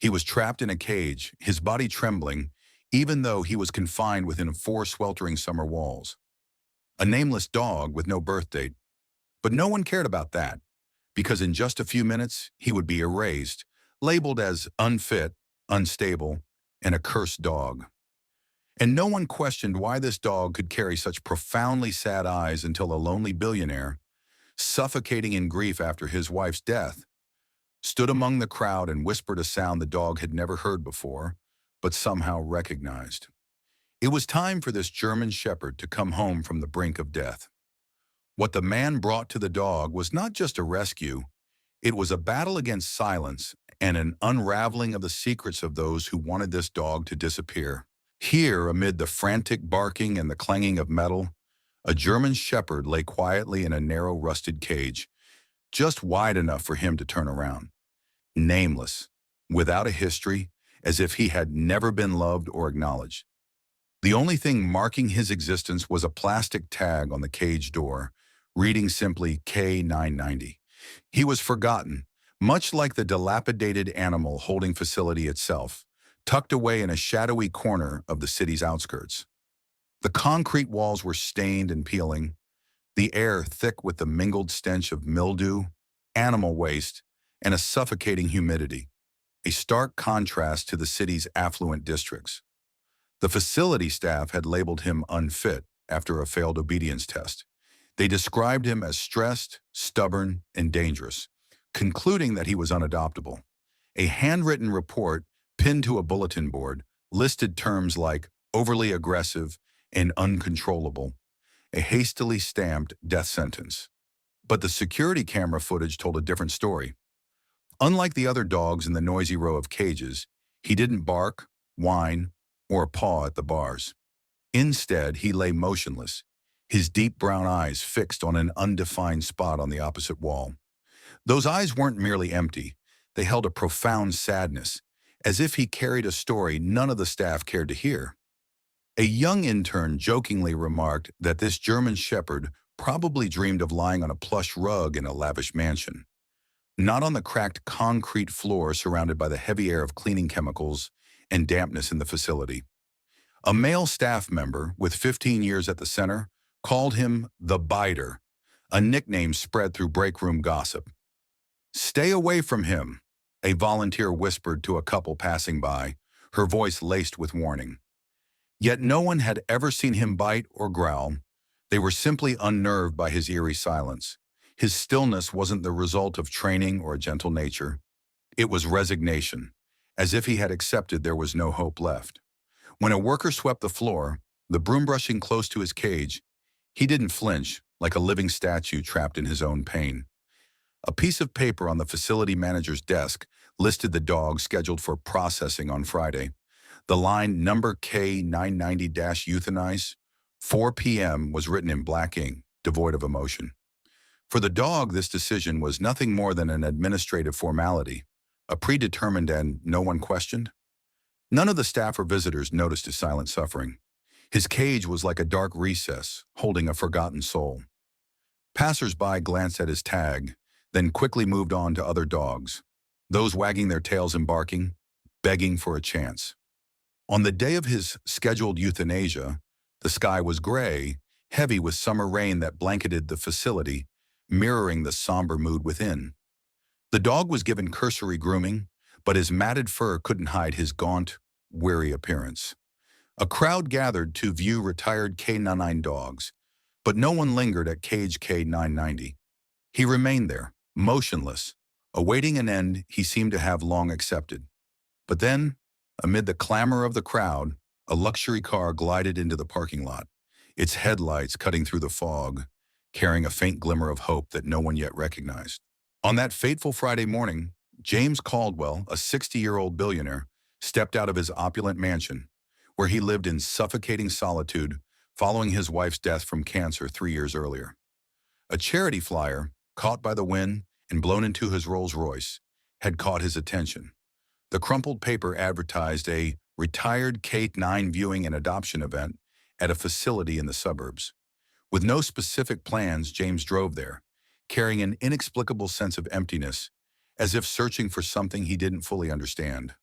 He was trapped in a cage, his body trembling, even though he was confined within four sweltering summer walls. A nameless dog with no birth date. But no one cared about that, because in just a few minutes, he would be erased, labeled as unfit, unstable, and a cursed dog. And no one questioned why this dog could carry such profoundly sad eyes until a lonely billionaire, suffocating in grief after his wife's death, stood among the crowd and whispered a sound the dog had never heard before, but somehow recognized. It was time for this German shepherd to come home from the brink of death. What the man brought to the dog was not just a rescue, it was a battle against silence and an unraveling of the secrets of those who wanted this dog to disappear. Here, amid the frantic barking and the clanging of metal, a German shepherd lay quietly in a narrow rusted cage, just wide enough for him to turn around. Nameless, without a history, as if he had never been loved or acknowledged. The only thing marking his existence was a plastic tag on the cage door, reading simply K990. He was forgotten, much like the dilapidated animal holding facility itself, tucked away in a shadowy corner of the city's outskirts. The concrete walls were stained and peeling, the air thick with the mingled stench of mildew, animal waste, and a suffocating humidity, a stark contrast to the city's affluent districts. The facility staff had labeled him unfit after a failed obedience test. They described him as stressed, stubborn, and dangerous, concluding that he was unadoptable. A handwritten report pinned to a bulletin board listed terms like overly aggressive and uncontrollable, a hastily stamped death sentence. But the security camera footage told a different story. Unlike the other dogs in the noisy row of cages, he didn't bark, whine, or paw at the bars. Instead, he lay motionless, his deep brown eyes fixed on an undefined spot on the opposite wall. Those eyes weren't merely empty, they held a profound sadness, as if he carried a story none of the staff cared to hear. A young intern jokingly remarked that this German shepherd probably dreamed of lying on a plush rug in a lavish mansion, not on the cracked concrete floor surrounded by the heavy air of cleaning chemicals and dampness in the facility. A male staff member, with 15 years at the center, called him the Biter, a nickname spread through break room gossip. "Stay away from him," a volunteer whispered to a couple passing by, her voice laced with warning. Yet no one had ever seen him bite or growl. They were simply unnerved by his eerie silence. His stillness wasn't the result of training or a gentle nature. It was resignation, as if he had accepted there was no hope left. When a worker swept the floor, the broom brushing close to his cage, he didn't flinch, like a living statue trapped in his own pain. A piece of paper on the facility manager's desk listed the dog scheduled for processing on Friday. The line number K990-euthanize, 4 p.m. was written in black ink, devoid of emotion. For the dog, this decision was nothing more than an administrative formality, a predetermined end no one questioned. None of the staff or visitors noticed his silent suffering. His cage was like a dark recess, holding a forgotten soul. Passers-by glanced at his tag, then quickly moved on to other dogs, those wagging their tails and barking, begging for a chance. On the day of his scheduled euthanasia, the sky was gray, heavy with summer rain that blanketed the facility, mirroring the somber mood within. The dog was given cursory grooming, but his matted fur couldn't hide his gaunt, weary appearance. A crowd gathered to view retired K9 dogs, but no one lingered at cage K990. He remained there, motionless, awaiting an end he seemed to have long accepted. But then, amid the clamor of the crowd, a luxury car glided into the parking lot, its headlights cutting through the fog, carrying a faint glimmer of hope that no one yet recognized. On that fateful Friday morning, James Caldwell, a 60-year-old billionaire, stepped out of his opulent mansion, where he lived in suffocating solitude following his wife's death from cancer 3 years earlier. A charity flyer, caught by the wind and blown into his Rolls-Royce, had caught his attention. The crumpled paper advertised a retired K9 viewing and adoption event at a facility in the suburbs. With no specific plans, James drove there, carrying an inexplicable sense of emptiness, as if searching for something he didn't fully understand.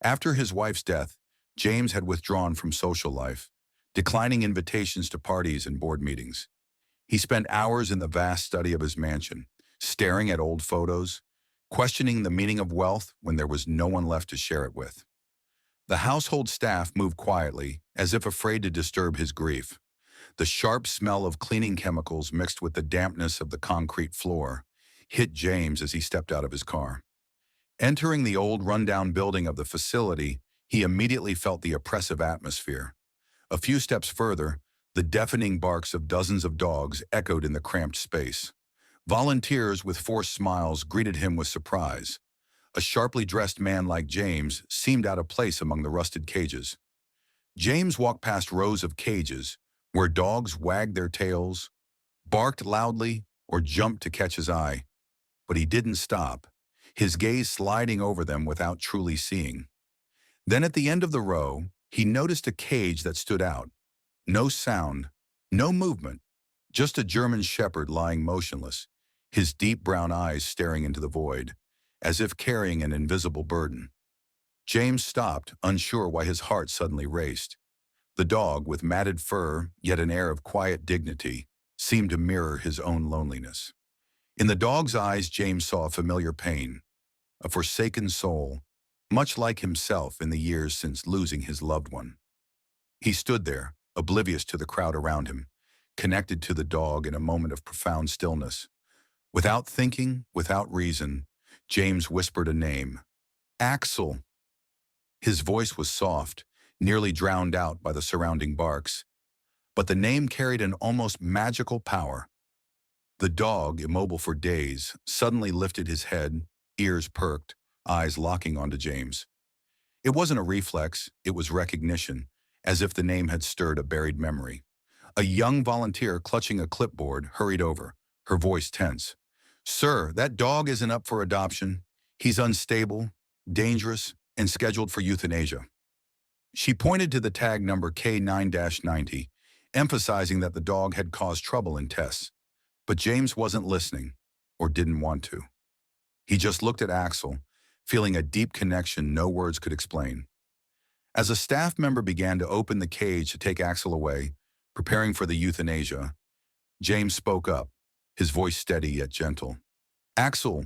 After his wife's death, James had withdrawn from social life, declining invitations to parties and board meetings. He spent hours in the vast study of his mansion, staring at old photos, questioning the meaning of wealth when there was no one left to share it with. The household staff moved quietly, as if afraid to disturb his grief. The sharp smell of cleaning chemicals mixed with the dampness of the concrete floor hit James as he stepped out of his car. Entering the old rundown building of the facility, he immediately felt the oppressive atmosphere. A few steps further, the deafening barks of dozens of dogs echoed in the cramped space. Volunteers with forced smiles greeted him with surprise. A sharply dressed man like James seemed out of place among the rusted cages. James walked past rows of cages where dogs wagged their tails, barked loudly, or jumped to catch his eye. But he didn't stop, his gaze sliding over them without truly seeing. Then at the end of the row, he noticed a cage that stood out. No sound, no movement, just a German shepherd lying motionless, his deep brown eyes staring into the void, as if carrying an invisible burden. James stopped, unsure why his heart suddenly raced. The dog, with matted fur, yet an air of quiet dignity, seemed to mirror his own loneliness. In the dog's eyes, James saw a familiar pain, a forsaken soul, much like himself in the years since losing his loved one. He stood there, oblivious to the crowd around him, connected to the dog in a moment of profound stillness. Without thinking, without reason, James whispered a name. Axel. His voice was soft, nearly drowned out by the surrounding barks, but the name carried an almost magical power. The dog, immobile for days, suddenly lifted his head, ears perked, eyes locking onto James. It wasn't a reflex, it was recognition, as if the name had stirred a buried memory. A young volunteer clutching a clipboard hurried over, her voice tense. "Sir, that dog isn't up for adoption. He's unstable, dangerous, and scheduled for euthanasia." She pointed to the tag number K9-90, emphasizing that the dog had caused trouble in tests. But James wasn't listening, or didn't want to. He just looked at Axel, feeling a deep connection no words could explain. As a staff member began to open the cage to take Axel away, preparing for the euthanasia, James spoke up, his voice steady yet gentle. "Axel."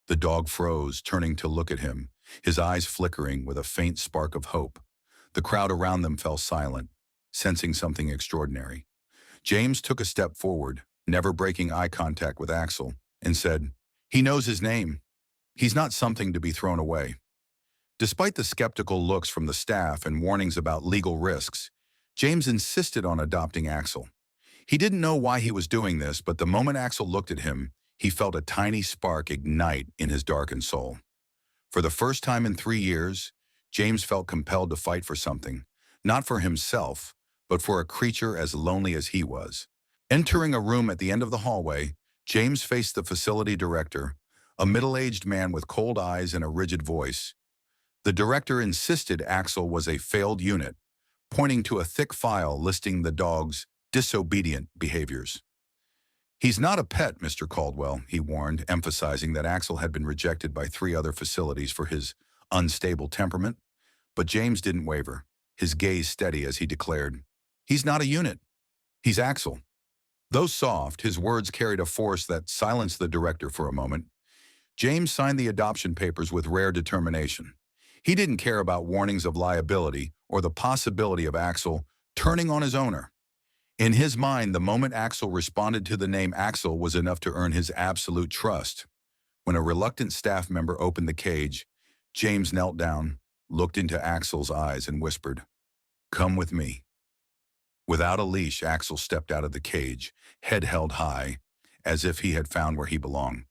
The dog froze, turning to look at him, his eyes flickering with a faint spark of hope. The crowd around them fell silent, sensing something extraordinary. James took a step forward, never breaking eye contact with Axel, and said, "He knows his name. He's not something to be thrown away." Despite the skeptical looks from the staff and warnings about legal risks, James insisted on adopting Axel. He didn't know why he was doing this, but the moment Axel looked at him, he felt a tiny spark ignite in his darkened soul. For the first time in 3 years, James felt compelled to fight for something, not for himself, but for a creature as lonely as he was. Entering a room at the end of the hallway, James faced the facility director, a middle-aged man with cold eyes and a rigid voice. The director insisted Axel was a failed unit, pointing to a thick file listing the dog's disobedient behaviors. "He's not a pet, Mr. Caldwell," he warned, emphasizing that Axel had been rejected by 3 other facilities for his unstable temperament. But James didn't waver, his gaze steady as he declared, "He's not a unit. He's Axel." Though soft, his words carried a force that silenced the director for a moment. James signed the adoption papers with rare determination. He didn't care about warnings of liability or the possibility of Axel turning on his owner. In his mind, the moment Axel responded to the name Axel was enough to earn his absolute trust. When a reluctant staff member opened the cage, James knelt down, looked into Axel's eyes, and whispered, "Come with me." Without a leash, Axel stepped out of the cage, head held high, as if he had found where he belonged.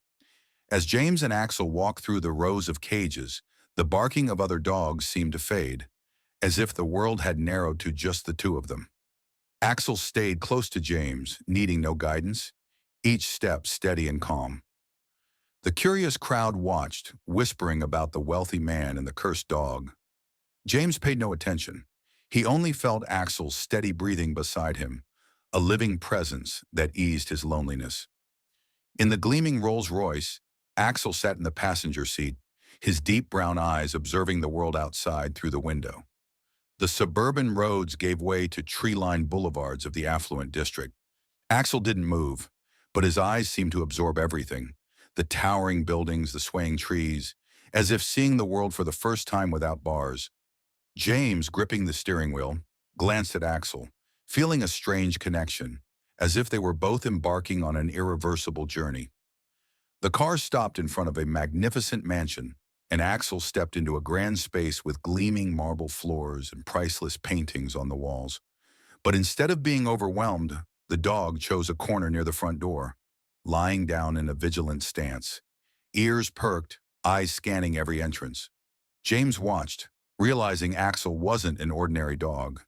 As James and Axel walked through the rows of cages, the barking of other dogs seemed to fade, as if the world had narrowed to just the 2 of them. Axel stayed close to James, needing no guidance, each step steady and calm. The curious crowd watched, whispering about the wealthy man and the cursed dog. James paid no attention. He only felt Axel's steady breathing beside him, a living presence that eased his loneliness. In the gleaming Rolls-Royce, Axel sat in the passenger seat, his deep brown eyes observing the world outside through the window. The suburban roads gave way to tree-lined boulevards of the affluent district. Axel didn't move, but his eyes seemed to absorb everything. The towering buildings, the swaying trees, as if seeing the world for the first time without bars. James, gripping the steering wheel, glanced at Axel, feeling a strange connection, as if they were both embarking on an irreversible journey. The car stopped in front of a magnificent mansion, and Axel stepped into a grand space with gleaming marble floors and priceless paintings on the walls. But instead of being overwhelmed, the dog chose a corner near the front door, lying down in a vigilant stance, ears perked, eyes scanning every entrance. James watched, realizing Axel wasn't an ordinary dog.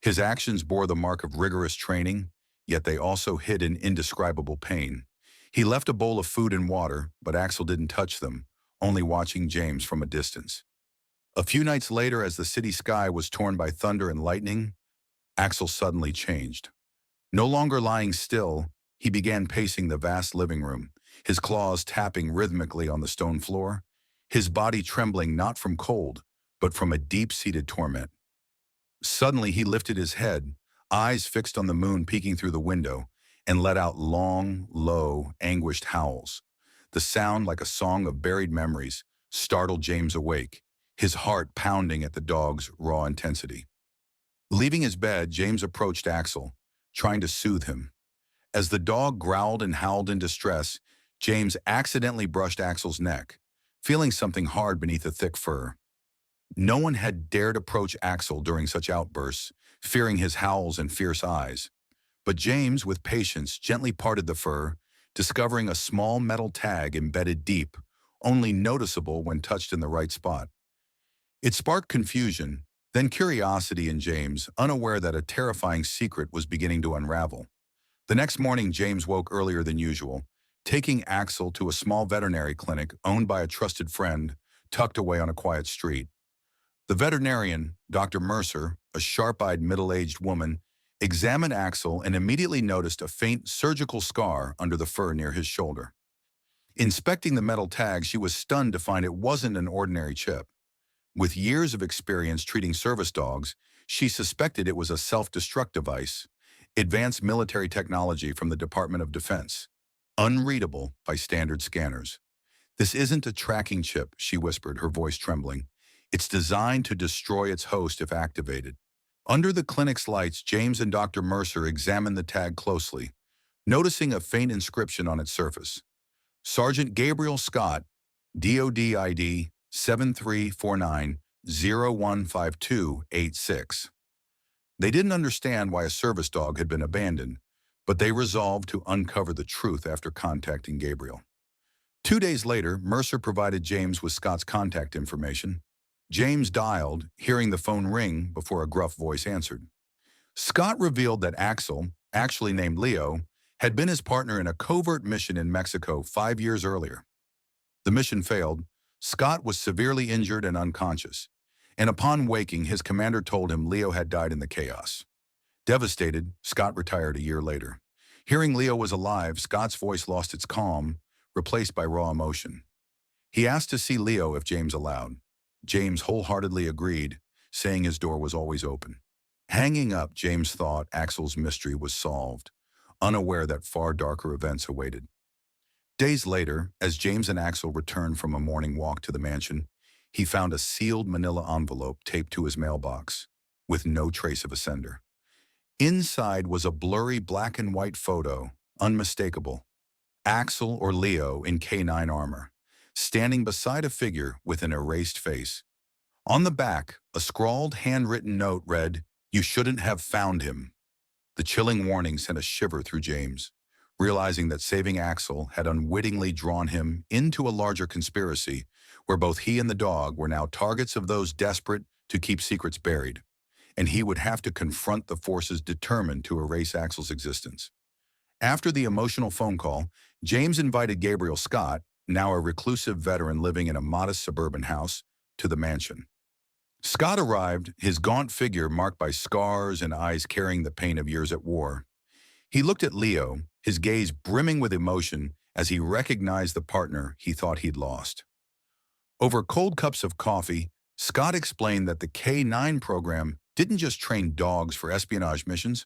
His actions bore the mark of rigorous training, yet they also hid an indescribable pain. He left a bowl of food and water, but Axel didn't touch them, only watching James from a distance. A few nights later, as the city sky was torn by thunder and lightning, Axel suddenly changed. No longer lying still, he began pacing the vast living room, his claws tapping rhythmically on the stone floor, his body trembling not from cold, but from a deep-seated torment. Suddenly he lifted his head, eyes fixed on the moon peeking through the window, and let out long, low, anguished howls. The sound, like a song of buried memories, startled James awake, his heart pounding at the dog's raw intensity. Leaving his bed, James approached Axel, trying to soothe him. As the dog growled and howled in distress, James accidentally brushed Axel's neck, feeling something hard beneath the thick fur. No one had dared approach Axel during such outbursts, fearing his howls and fierce eyes. But James, with patience, gently parted the fur, discovering a small metal tag embedded deep, only noticeable when touched in the right spot. It sparked confusion, then curiosity in James, unaware that a terrifying secret was beginning to unravel. The next morning, James woke earlier than usual, taking Axel to a small veterinary clinic owned by a trusted friend, tucked away on a quiet street. The veterinarian, Dr. Mercer, a sharp-eyed middle-aged woman, examined Axel and immediately noticed a faint surgical scar under the fur near his shoulder. Inspecting the metal tag, she was stunned to find it wasn't an ordinary chip. With years of experience treating service dogs, she suspected it was a self-destruct device, advanced military technology from the Department of Defense, unreadable by standard scanners. "This isn't a tracking chip," she whispered, her voice trembling. "It's designed to destroy its host if activated." Under the clinic's lights, James and Dr. Mercer examined the tag closely, noticing a faint inscription on its surface. Sergeant Gabriel Scott, DOD ID 7349015286. They didn't understand why a service dog had been abandoned, but they resolved to uncover the truth after contacting Gabriel. 2 days later, Mercer provided James with Scott's contact information. James dialed, hearing the phone ring before a gruff voice answered. Scott revealed that Axel, actually named Leo, had been his partner in a covert mission in Mexico 5 years earlier. The mission failed. Scott was severely injured and unconscious, and upon waking, his commander told him Leo had died in the chaos. Devastated, Scott retired a year later. Hearing Leo was alive, Scott's voice lost its calm, replaced by raw emotion. He asked to see Leo if James allowed. James wholeheartedly agreed, saying his door was always open. Hanging up, James thought Axel's mystery was solved, unaware that far darker events awaited. Days later, as James and Axel returned from a morning walk to the mansion, he found a sealed manila envelope taped to his mailbox, with no trace of a sender. Inside was a blurry black and white photo, unmistakable. Axel or Leo in K9 armor, standing beside a figure with an erased face. On the back, a scrawled, handwritten note read, "You shouldn't have found him." The chilling warning sent a shiver through James, realizing that saving Axel had unwittingly drawn him into a larger conspiracy where both he and the dog were now targets of those desperate to keep secrets buried, and he would have to confront the forces determined to erase Axel's existence. After the emotional phone call, James invited Gabriel Scott, now a reclusive veteran living in a modest suburban house, to the mansion. Scott arrived, his gaunt figure marked by scars and eyes carrying the pain of years at war. He looked at Leo, his gaze brimming with emotion as he recognized the partner he thought he'd lost. Over cold cups of coffee, Scott explained that the K9 program didn't just train dogs for espionage missions,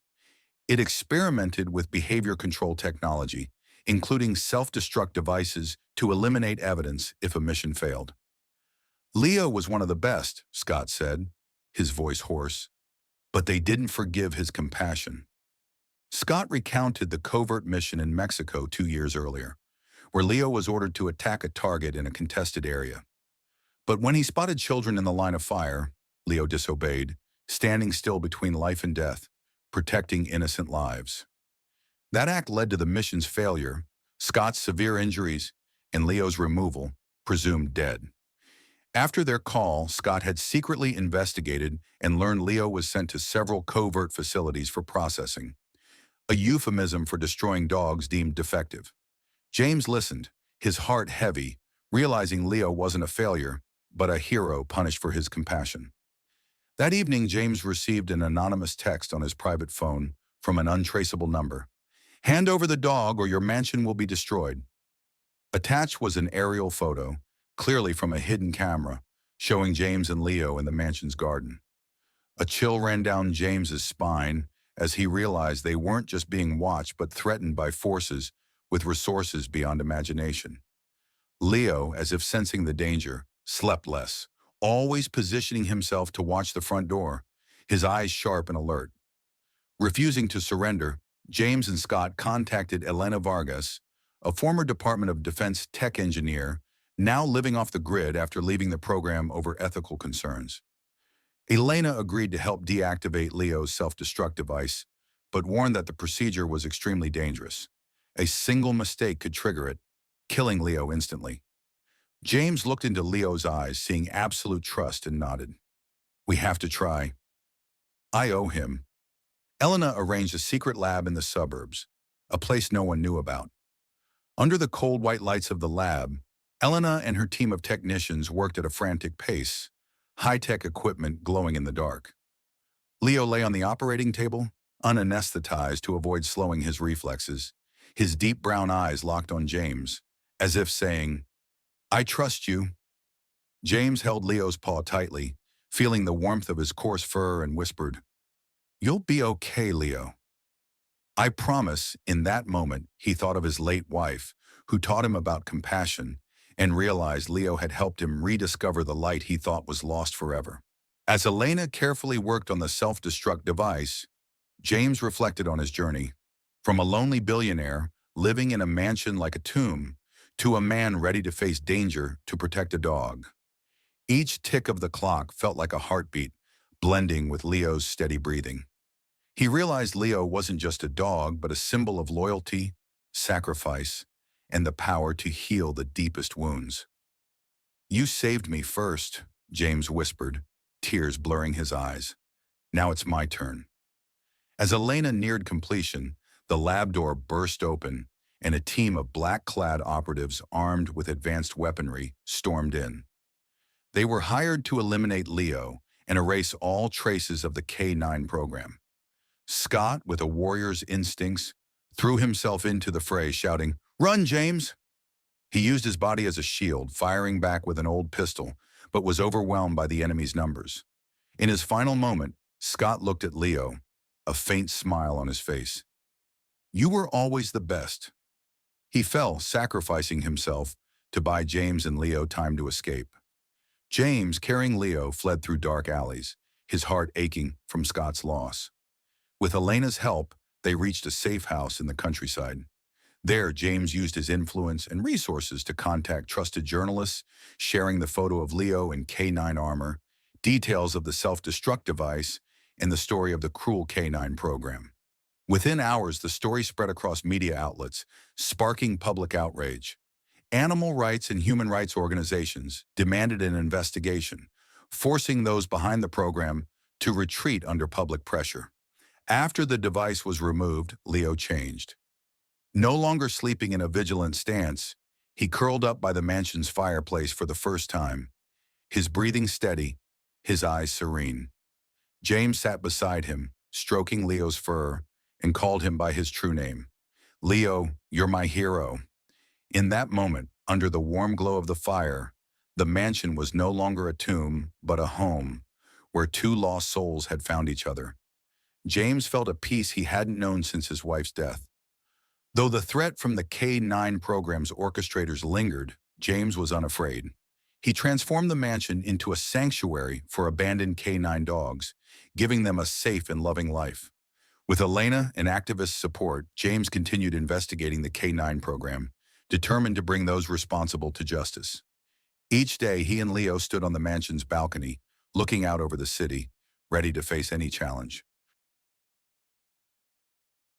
it experimented with behavior control technology, including self-destruct devices to eliminate evidence if a mission failed. Leo was one of the best, Scott said, his voice hoarse, but they didn't forgive his compassion. Scott recounted the covert mission in Mexico 2 years earlier, where Leo was ordered to attack a target in a contested area. But when he spotted children in the line of fire, Leo disobeyed, standing still between life and death, protecting innocent lives. That act led to the mission's failure, Scott's severe injuries, and Leo's removal, presumed dead. After their call, Scott had secretly investigated and learned Leo was sent to several covert facilities for processing, a euphemism for destroying dogs deemed defective. James listened, his heart heavy, realizing Leo wasn't a failure, but a hero punished for his compassion. That evening, James received an anonymous text on his private phone from an untraceable number. "Hand over the dog or your mansion will be destroyed." Attached was an aerial photo, clearly from a hidden camera, showing James and Leo in the mansion's garden. A chill ran down James's spine as he realized they weren't just being watched but threatened by forces with resources beyond imagination. Leo, as if sensing the danger, slept less, always positioning himself to watch the front door, his eyes sharp and alert. Refusing to surrender, James and Scott contacted Elena Vargas, a former Department of Defense tech engineer, now living off the grid after leaving the program over ethical concerns. Elena agreed to help deactivate Leo's self-destruct device, but warned that the procedure was extremely dangerous. A single mistake could trigger it, killing Leo instantly. James looked into Leo's eyes, seeing absolute trust, and nodded. "We have to try. I owe him." Elena arranged a secret lab in the suburbs, a place no one knew about. Under the cold white lights of the lab, Elena and her team of technicians worked at a frantic pace, high-tech equipment glowing in the dark. Leo lay on the operating table, unanesthetized to avoid slowing his reflexes, his deep brown eyes locked on James, as if saying, "I trust you." James held Leo's paw tightly, feeling the warmth of his coarse fur, and whispered, "You'll be okay, Leo." I promise. In that moment, he thought of his late wife, who taught him about compassion, and realized Leo had helped him rediscover the light he thought was lost forever. As Elena carefully worked on the self-destruct device, James reflected on his journey, from a lonely billionaire living in a mansion like a tomb, to a man ready to face danger to protect a dog. Each tick of the clock felt like a heartbeat, blending with Leo's steady breathing. He realized Leo wasn't just a dog, but a symbol of loyalty, sacrifice, and the power to heal the deepest wounds. "You saved me first," James whispered, tears blurring his eyes. "Now it's my turn." As Elena neared completion, the lab door burst open, and a team of black-clad operatives armed with advanced weaponry stormed in. They were hired to eliminate Leo and erase all traces of the K9 program. Scott, with a warrior's instincts, threw himself into the fray, shouting, "Run, James!" He used his body as a shield, firing back with an old pistol, but was overwhelmed by the enemy's numbers. In his final moment, Scott looked at Leo, a faint smile on his face. "You were always the best." He fell, sacrificing himself to buy James and Leo time to escape. James, carrying Leo, fled through dark alleys, his heart aching from Scott's loss. With Elena's help, they reached a safe house in the countryside. There, James used his influence and resources to contact trusted journalists, sharing the photo of Leo in K9 armor, details of the self-destruct device, and the story of the cruel K9 program. Within hours, the story spread across media outlets, sparking public outrage. Animal rights and human rights organizations demanded an investigation, forcing those behind the program to retreat under public pressure. After the device was removed, Leo changed. No longer sleeping in a vigilant stance, he curled up by the mansion's fireplace for the first time, his breathing steady, his eyes serene. James sat beside him, stroking Leo's fur, and called him by his true name. "Leo, you're my hero." In that moment, under the warm glow of the fire, The mansion was no longer a tomb, but a home, where two lost souls had found each other. James felt a peace he hadn't known since his wife's death. Though the threat from the K9 program's orchestrators lingered, James was unafraid. He transformed the mansion into a sanctuary for abandoned K9 dogs, giving them a safe and loving life. With Elena and activist support, James continued investigating the K9 program, determined to bring those responsible to justice. Each day, he and Leo stood on the mansion's balcony, looking out over the city, ready to face any challenge.